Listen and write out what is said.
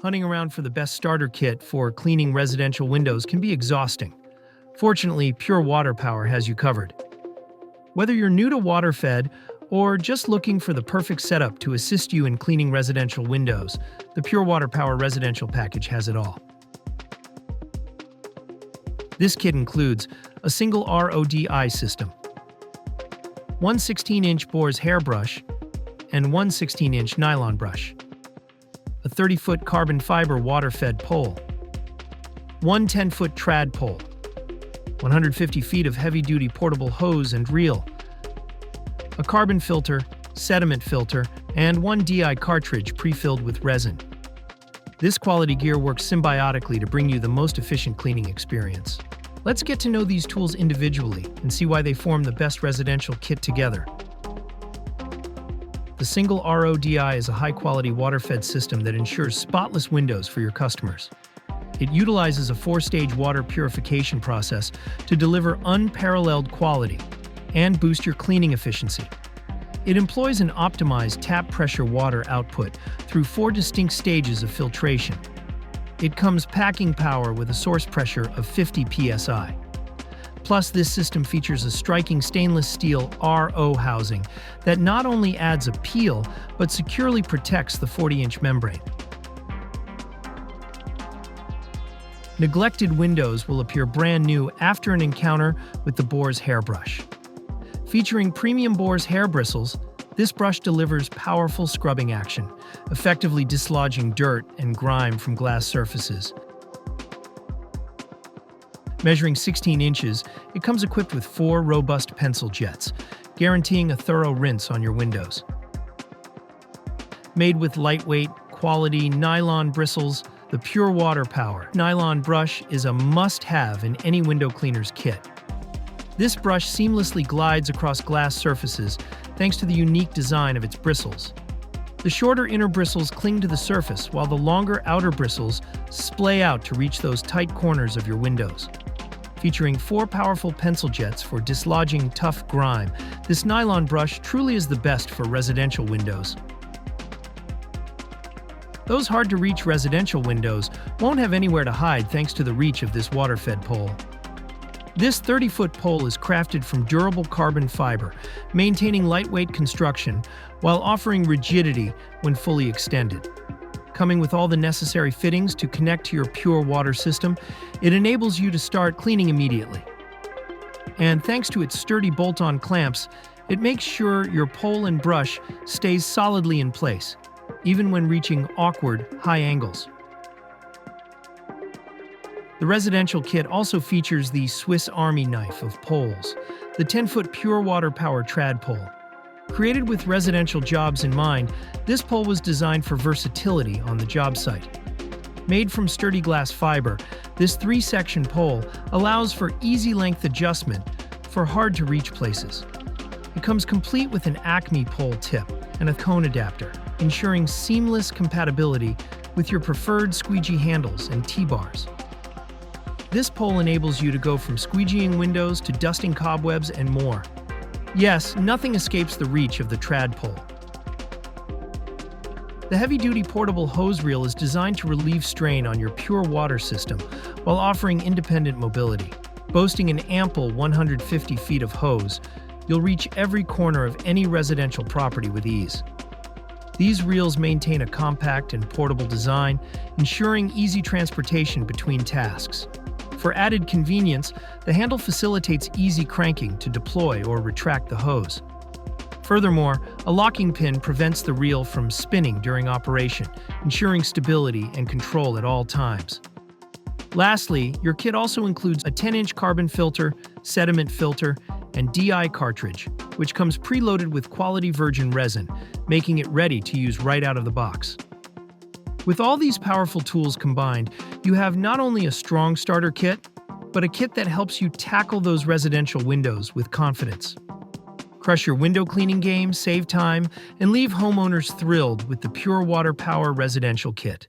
Hunting around for the best starter kit for cleaning residential windows can be exhausting. Fortunately, Pure Water Power has you covered. Whether you're new to water-fed or just looking for the perfect setup to assist you in cleaning residential windows, the Pure Water Power Residential Package has it all. This kit includes a single RODI system, one 16-inch Bohr's hairbrush, and one 16-inch nylon brush, a 30-foot carbon fiber water-fed pole, one 10-foot trad pole, 150 feet of heavy-duty portable hose and reel, a carbon filter, sediment filter, and one DI cartridge pre-filled with resin. This quality gear works symbiotically to bring you the most efficient cleaning experience. Let's get to know these tools individually and see why they form the best residential kit together. The single RODI is a high-quality water-fed system that ensures spotless windows for your customers. It utilizes a 4-stage water purification process to deliver unparalleled quality and boost your cleaning efficiency. It employs an optimized tap pressure water output through 4 distinct stages of filtration. It comes packing power with a source pressure of 50 psi. Plus, this system features a striking stainless steel RO housing that not only adds appeal, but securely protects the 40-inch membrane. Neglected windows will appear brand new after an encounter with the Bohr's hairbrush. Featuring premium Bohr's hair bristles, this brush delivers powerful scrubbing action, effectively dislodging dirt and grime from glass surfaces. Measuring 16 inches, it comes equipped with 4 robust pencil jets, guaranteeing a thorough rinse on your windows. Made with lightweight, quality nylon bristles, the Pure Water Power nylon brush is a must-have in any window cleaner's kit. This brush seamlessly glides across glass surfaces thanks to the unique design of its bristles. The shorter inner bristles cling to the surface while the longer outer bristles splay out to reach those tight corners of your windows. Featuring 4 powerful pencil jets for dislodging tough grime, this nylon brush truly is the best for residential windows. Those hard-to-reach residential windows won't have anywhere to hide thanks to the reach of this water-fed pole. This 30-foot pole is crafted from durable carbon fiber, maintaining lightweight construction while offering rigidity when fully extended. Coming with all the necessary fittings to connect to your pure water system, it enables you to start cleaning immediately. And thanks to its sturdy bolt-on clamps, it makes sure your pole and brush stays solidly in place, even when reaching awkward, high angles. The residential kit also features the Swiss Army knife of poles, the 10-foot Pure Water Power trad pole. Created with residential jobs in mind, this pole was designed for versatility on the job site. Made from sturdy glass fiber, this 3-section pole allows for easy length adjustment for hard-to-reach places. It comes complete with an Acme pole tip and a cone adapter, ensuring seamless compatibility with your preferred squeegee handles and T-bars. This pole enables you to go from squeegeeing windows to dusting cobwebs and more. Yes, nothing escapes the reach of the trad pole. The heavy-duty portable hose reel is designed to relieve strain on your pure water system while offering independent mobility. Boasting an ample 150 feet of hose, you'll reach every corner of any residential property with ease. These reels maintain a compact and portable design, ensuring easy transportation between tasks. For added convenience, the handle facilitates easy cranking to deploy or retract the hose. Furthermore, a locking pin prevents the reel from spinning during operation, ensuring stability and control at all times. Lastly, your kit also includes a 10-inch carbon filter, sediment filter, and DI cartridge, which comes preloaded with quality virgin resin, making it ready to use right out of the box. With all these powerful tools combined, you have not only a strong starter kit, but a kit that helps you tackle those residential windows with confidence. Crush your window cleaning game, save time, and leave homeowners thrilled with the Pure Water Power Residential Kit.